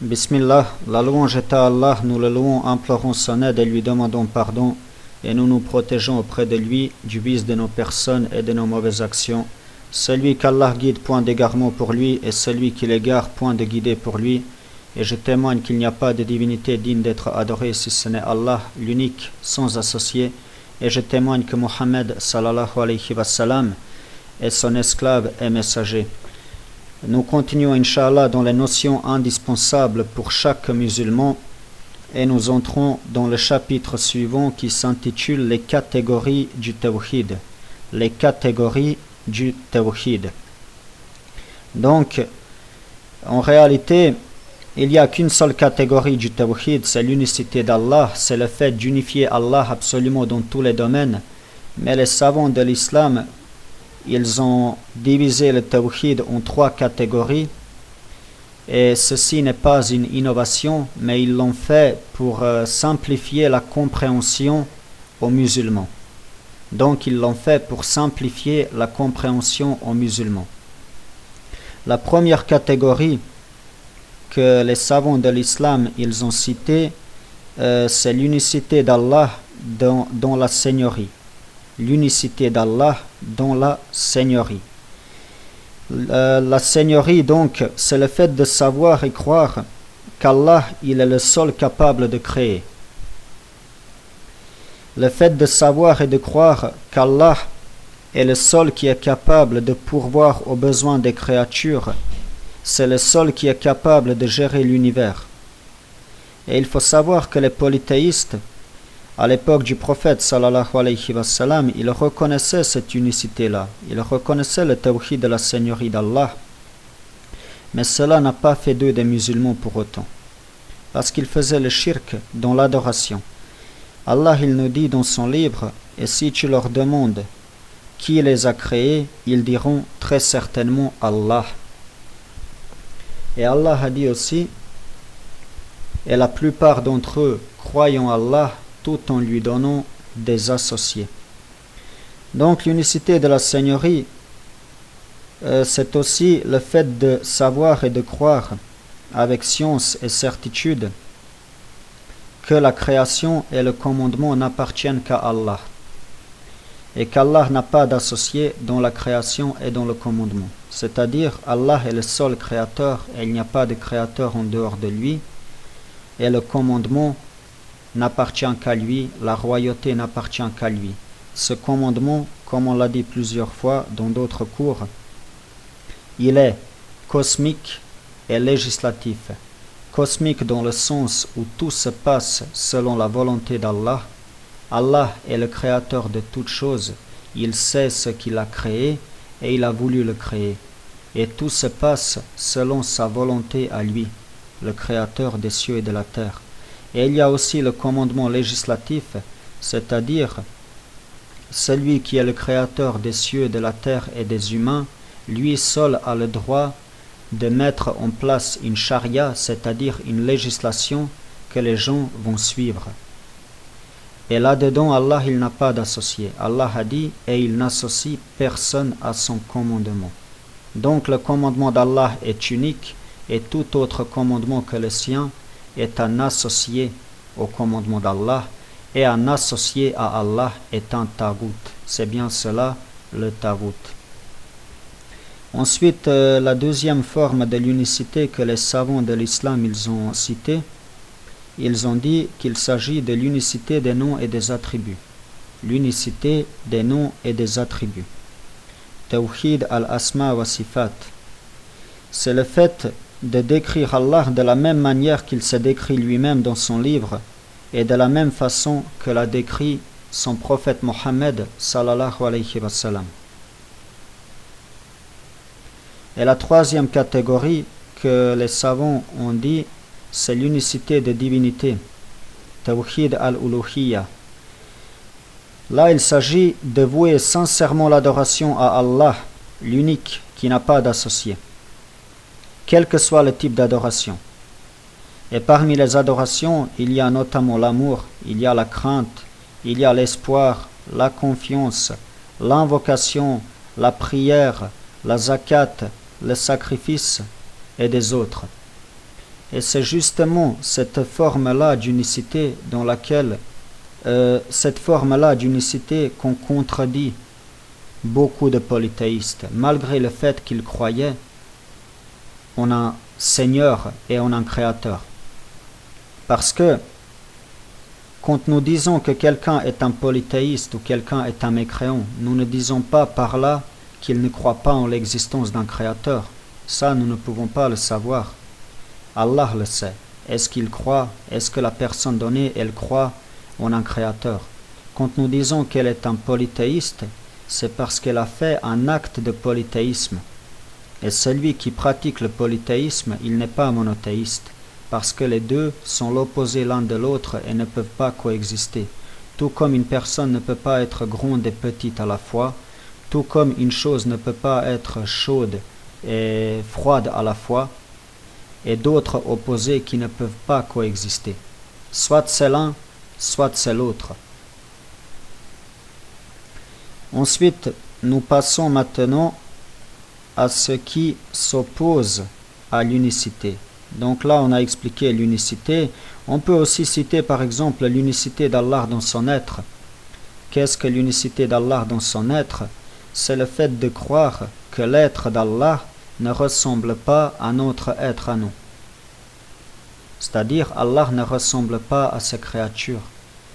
Bismillah, la louange est à Allah, nous le louons, implorons son aide et lui demandons pardon, et nous nous protégeons auprès de lui du vice de nos personnes et de nos mauvaises actions. Celui qu'Allah guide, point d'égarement pour lui, et celui qui l'égare, point de guider pour lui. Et je témoigne qu'il n'y a pas de divinité digne d'être adorée si ce n'est Allah, l'unique, sans associé. Et je témoigne que Mohammed sallallahu alayhi wa sallam est son esclave et messager. Nous continuons, Inch'Allah, dans les notions indispensables pour chaque musulman et nous entrons dans le chapitre suivant qui s'intitule Les catégories du tawhid. Les catégories du tawhid. Donc, en réalité, il n'y a qu'une seule catégorie du tawhid, c'est l'unicité d'Allah, c'est le fait d'unifier Allah absolument dans tous les domaines. Mais les savants de l'islam, ils ont divisé le tawhid en 3 catégories et ceci n'est pas une innovation, mais ils l'ont fait pour simplifier la compréhension aux musulmans. Donc ils l'ont fait pour simplifier la compréhension aux musulmans. La première catégorie que les savants de l'islam ils ont citée, c'est l'unicité d'Allah dans la seigneurie. L'unicité d'Allah dans la seigneurie. La seigneurie, donc, c'est le fait de savoir et croire qu'Allah, il est le seul capable de créer. Le fait de savoir et de croire qu'Allah est le seul qui est capable de pourvoir aux besoins des créatures, c'est le seul qui est capable de gérer l'univers. Et il faut savoir que les polythéistes, à l'époque du prophète sallallahu alayhi wa sallam, il reconnaissait cette unicité-là. Il reconnaissait le tawhid de la seigneurie d'Allah. Mais cela n'a pas fait d'eux des musulmans pour autant. Parce qu'ils faisaient le shirk dans l'adoration. Allah, il nous dit dans son livre, et si tu leur demandes qui les a créés, ils diront très certainement Allah. Et Allah a dit aussi, et la plupart d'entre eux croyant Allah, tout en lui donnant des associés. Donc l'unicité de la seigneurie, c'est aussi le fait de savoir et de croire avec science et certitude que la création et le commandement n'appartiennent qu'à Allah et qu'Allah n'a pas d'associé dans la création et dans le commandement. C'est-à-dire Allah est le seul créateur et il n'y a pas de créateur en dehors de lui et le commandement n'appartient qu'à lui, la royauté n'appartient qu'à lui. Ce commandement, comme on l'a dit plusieurs fois dans d'autres cours, il est cosmique et législatif. Cosmique dans le sens où tout se passe selon la volonté d'Allah. Allah est le créateur de toutes choses, il sait ce qu'il a créé et il a voulu le créer. Et tout se passe selon sa volonté à lui, le créateur des cieux et de la terre. Et il y a aussi le commandement législatif, c'est-à-dire celui qui est le créateur des cieux, de la terre et des humains, lui seul a le droit de mettre en place une charia, c'est-à-dire une législation que les gens vont suivre. Et là-dedans, Allah, il n'a pas d'associé. Allah a dit, et il n'associe personne à son commandement. Donc le commandement d'Allah est unique, et tout autre commandement que le sien est un associé au commandement d'Allah, et un associé à Allah est un tagout. C'est bien cela, le tagout. Ensuite, la deuxième forme de l'unicité que les savants de l'islam ils ont citée, ils ont dit qu'il s'agit de l'unicité des noms et des attributs. L'unicité des noms et des attributs. Tawhid al-asma wa sifat. C'est le fait de décrire Allah de la même manière qu'il se décrit lui-même dans son livre et de la même façon que l'a décrit son prophète Mohammed sallallahu alayhi wa sallam. Et la troisième catégorie que les savants ont dit, c'est l'unicité de divinité, Tawhid al-uluhiyya. Là, il s'agit de vouer sincèrement l'adoration à Allah, l'unique qui n'a pas d'associé, quel que soit le type d'adoration. Et parmi les adorations, il y a notamment l'amour, il y a la crainte, il y a l'espoir, la confiance, l'invocation, la prière, la zakat, le sacrifice et des autres. Et c'est justement cette forme-là d'unicité dans laquelle cette forme-là d'unicité qu'on contredit beaucoup de polythéistes, malgré le fait qu'ils croyaient en un Seigneur et en un Créateur. Parce que quand nous disons que quelqu'un est un polythéiste ou quelqu'un est un mécréant, nous ne disons pas par là qu'il ne croit pas en l'existence d'un Créateur. Ça, nous ne pouvons pas le savoir. Allah le sait. Est-ce qu'il croit? Est-ce que la personne donnée, elle croit en un Créateur? Quand nous disons qu'elle est un polythéiste, c'est parce qu'elle a fait un acte de polythéisme. Et celui qui pratique le polythéisme, il n'est pas monothéiste, parce que les deux sont l'opposé l'un de l'autre et ne peuvent pas coexister. Tout comme une personne ne peut pas être grande et petite à la fois, tout comme une chose ne peut pas être chaude et froide à la fois, et d'autres opposés qui ne peuvent pas coexister. Soit c'est l'un, soit c'est l'autre. Ensuite, nous passons maintenant à ce qui s'oppose à l'unicité. Donc là, on a expliqué l'unicité. On peut aussi citer par exemple l'unicité d'Allah dans son être. Qu'est-ce que l'unicité d'Allah dans son être? C'est le fait de croire que l'être d'Allah ne ressemble pas à notre être à nous. C'est-à-dire, Allah ne ressemble pas à ses créatures.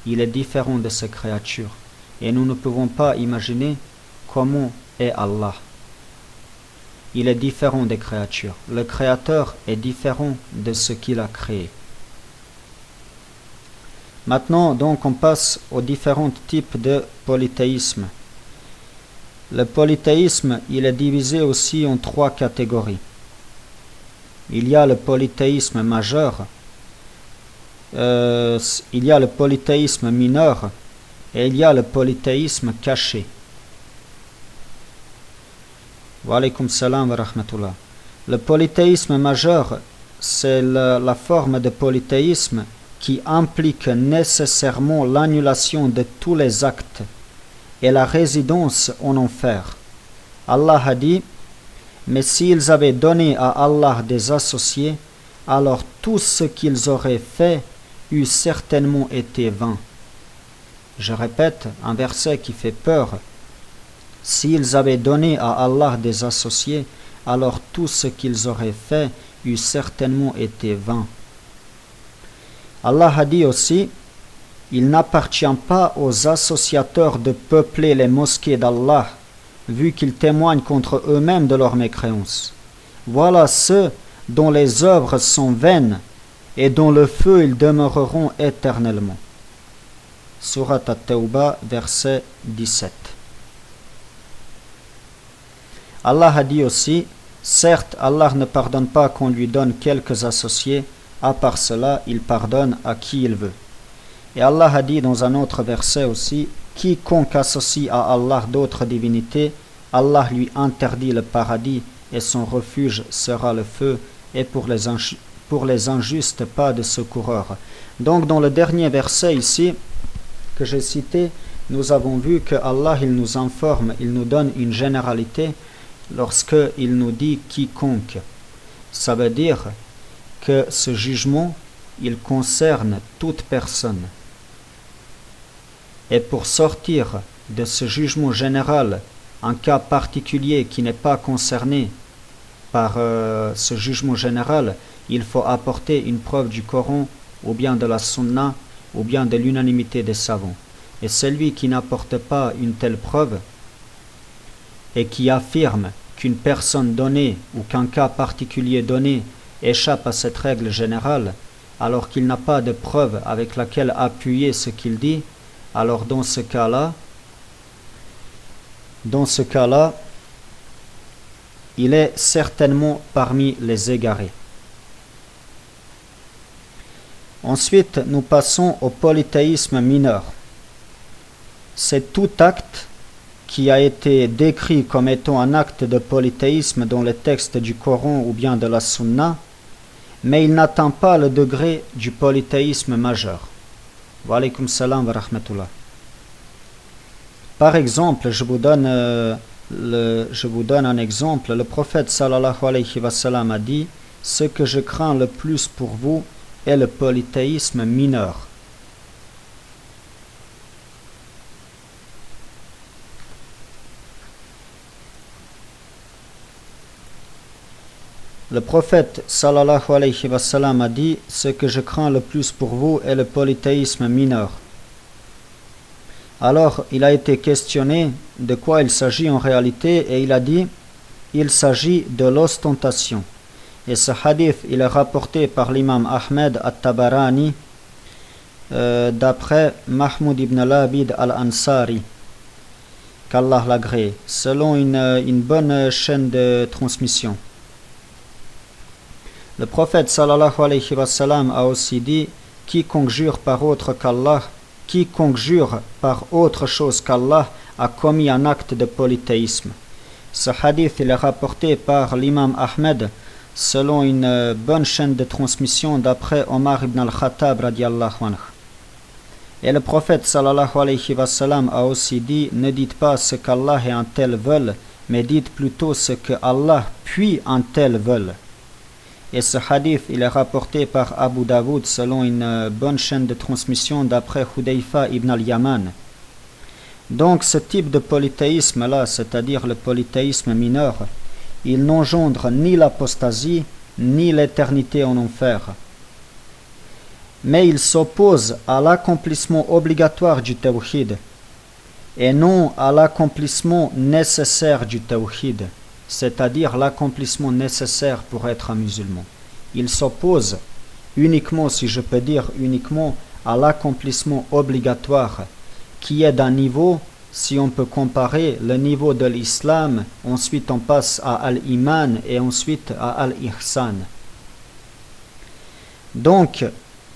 Il est différent de ses créatures. Et nous ne pouvons pas imaginer comment est Allah. Il est différent des créatures. Le Créateur est différent de ce qu'il a créé. Maintenant, donc, on passe aux différents types de polythéisme. Le polythéisme, il est divisé aussi en 3 catégories. Il y a le polythéisme majeur, il y a le polythéisme mineur et il y a le polythéisme caché. Wa alaykum salam wa rahmatullah. Le polythéisme majeur, c'est la forme de polythéisme qui implique nécessairement l'annulation de tous les actes et la résidence en enfer. Allah a dit: mais s'ils avaient donné à Allah des associés, alors tout ce qu'ils auraient fait eût certainement été vain. Je répète, un verset qui fait peur. S'ils avaient donné à Allah des associés, alors tout ce qu'ils auraient fait eût certainement été vain. Allah a dit aussi: il n'appartient pas aux associateurs de peupler les mosquées d'Allah, vu qu'ils témoignent contre eux-mêmes de leur mécréance. Voilà ceux dont les œuvres sont vaines et dont le feu ils demeureront éternellement. Surat At-Tawbah, verset 17. Allah a dit aussi: certes, Allah ne pardonne pas qu'on lui donne quelques associés, à part cela, il pardonne à qui il veut. Et Allah a dit dans un autre verset aussi: quiconque associe à Allah d'autres divinités, Allah lui interdit le paradis et son refuge sera le feu, et pour les injustes pas de secoureur. Donc dans le dernier verset ici que j'ai cité, nous avons vu que Allah il nous informe, il nous donne une généralité lorsque il nous dit quiconque. Ça veut dire que ce jugement il concerne toute personne. Et pour sortir de ce jugement général, un cas particulier qui n'est pas concerné par ce jugement général, il faut apporter une preuve du Coran, ou bien de la Sunna, ou bien de l'unanimité des savants. Et celui qui n'apporte pas une telle preuve, et qui affirme qu'une personne donnée, ou qu'un cas particulier donné, échappe à cette règle générale, alors qu'il n'a pas de preuve avec laquelle appuyer ce qu'il dit, alors dans ce cas-là, il est certainement parmi les égarés. Ensuite, nous passons au polythéisme mineur. C'est tout acte qui a été décrit comme étant un acte de polythéisme dans les textes du Coran ou bien de la Sunna, mais il n'atteint pas le degré du polythéisme majeur. Wa alaykum salam wa rahmatullah. Par exemple, je vous donne un exemple. Le prophète sallallahu alayhi wa sallam a dit: ce que je crains le plus pour vous est le polythéisme mineur. Le prophète sallallahu alayhi wa sallam a dit « Ce que je crains le plus pour vous est le polythéisme mineur ». Alors, il a été questionné de quoi il s'agit en réalité et il a dit « Il s'agit de l'ostentation ». Et ce hadith, il est rapporté par l'imam Ahmed at-Tabarani d'après Mahmoud ibn Labid al-Ansari, qu'Allah l'agrée, selon une bonne chaîne de transmission. Le prophète sallallahu alayhi wa sallam a aussi dit « Quiconque jure par autre qu'Allah, quiconque jure par autre chose qu'Allah a commis un acte de polythéisme. » Ce hadith il est rapporté par l'imam Ahmed selon une bonne chaîne de transmission d'après Omar ibn al-Khattab radiallahu anhu. Et le prophète sallallahu alayhi wa sallam a aussi dit « Ne dites pas ce qu'Allah et un tel veulent, mais dites plutôt ce que Allah puis un tel veulent. » Et ce hadith, il est rapporté par Abu Daoud selon une bonne chaîne de transmission d'après Hudayfa ibn al-Yaman. Donc ce type de polythéisme-là, c'est-à-dire le polythéisme mineur, il n'engendre ni l'apostasie, ni l'éternité en enfer. Mais il s'oppose à l'accomplissement obligatoire du tawhid, et non à l'accomplissement nécessaire du tawhid, c'est-à-dire l'accomplissement nécessaire pour être un musulman. Il s'oppose uniquement, si je peux dire, uniquement à l'accomplissement obligatoire, qui est d'un niveau, si on peut comparer le niveau de l'islam, ensuite on passe à al-iman et ensuite à al-ihsan. Donc,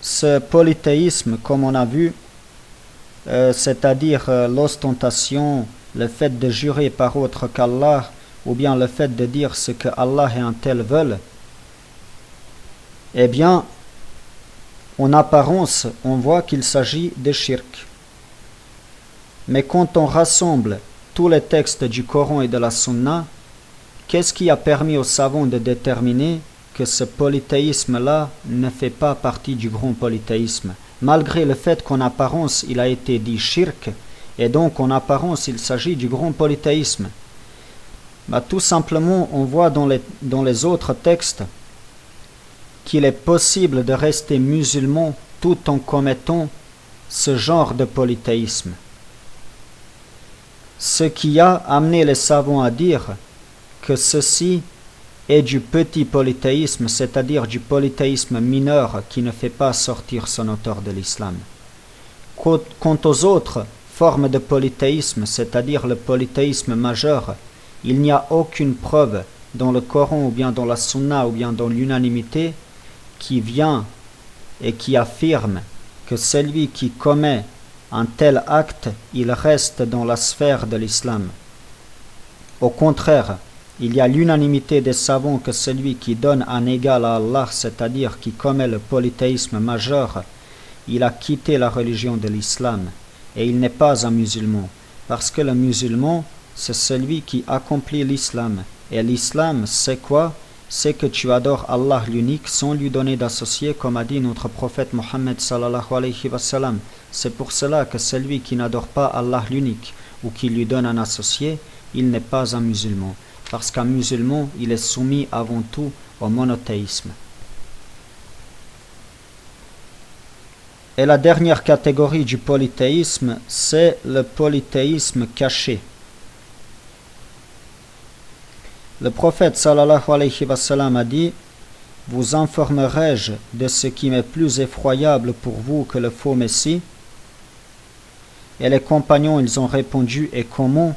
ce polythéisme, comme on a vu, c'est-à-dire l'ostentation, le fait de jurer par autre qu'Allah, ou bien le fait de dire ce que Allah et un tel veulent, eh bien, en apparence, on voit qu'il s'agit de shirk. Mais quand on rassemble tous les textes du Coran et de la Sunna, qu'est-ce qui a permis aux savants de déterminer que ce polythéisme-là ne fait pas partie du grand polythéisme, malgré le fait qu'en apparence il a été dit shirk, et donc en apparence il s'agit du grand polythéisme? Tout simplement, on voit dans les autres textes qu'il est possible de rester musulman tout en commettant ce genre de polythéisme. Ce qui a amené les savants à dire que ceci est du petit polythéisme, c'est-à-dire du polythéisme mineur qui ne fait pas sortir son auteur de l'islam. Quant aux autres formes de polythéisme, c'est-à-dire le polythéisme majeur, il n'y a aucune preuve dans le Coran ou bien dans la Sunna ou bien dans l'unanimité qui vient et qui affirme que celui qui commet un tel acte, il reste dans la sphère de l'islam. Au contraire, il y a l'unanimité des savants que celui qui donne un égal à Allah, c'est-à-dire qui commet le polythéisme majeur, il a quitté la religion de l'islam et il n'est pas un musulman, parce que le musulman, c'est celui qui accomplit l'islam. Et l'islam, c'est quoi? C'est que tu adores Allah l'unique sans lui donner d'associé, comme a dit notre prophète Mohammed sallallahu alayhi wa sallam. C'est pour cela que celui qui n'adore pas Allah l'unique ou qui lui donne un associé, il n'est pas un musulman. Parce qu'un musulman, il est soumis avant tout au monothéisme. Et la dernière catégorie du polythéisme, c'est le polythéisme caché. Le prophète sallallahu alayhi wa sallam a dit « Vous informerai-je de ce qui m'est plus effroyable pour vous que le faux Messie ?» Et les compagnons, ils ont répondu « Et comment ?»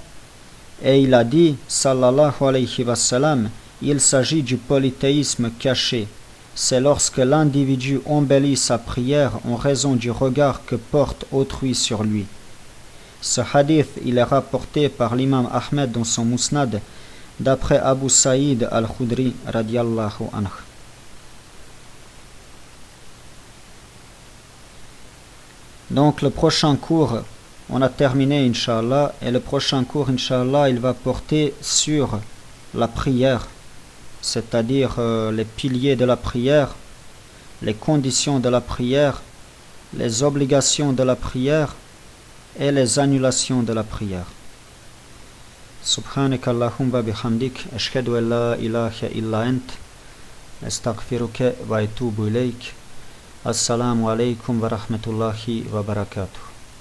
Et il a dit sallallahu alayhi wa sallam « Il s'agit du polythéisme caché. C'est lorsque l'individu embellit sa prière en raison du regard que porte autrui sur lui. » Ce hadith, il est rapporté par l'imam Ahmed dans son Musnad, d'après Abu Saïd al-Khudri radiallahu anhu. Donc le prochain cours, on a terminé Inch'Allah, et le prochain cours Inch'Allah, il va porter sur la prière. c'est-à-dire les piliers de la prière, les conditions de la prière, les obligations de la prière et les annulations de la prière. Subhanak Allahumma bihamdik, ashhadu an la ilaha illa ant, astaghfiruka wa atubu ilayk. Assalamu alaikum wa rahmatullahi wa barakatuh.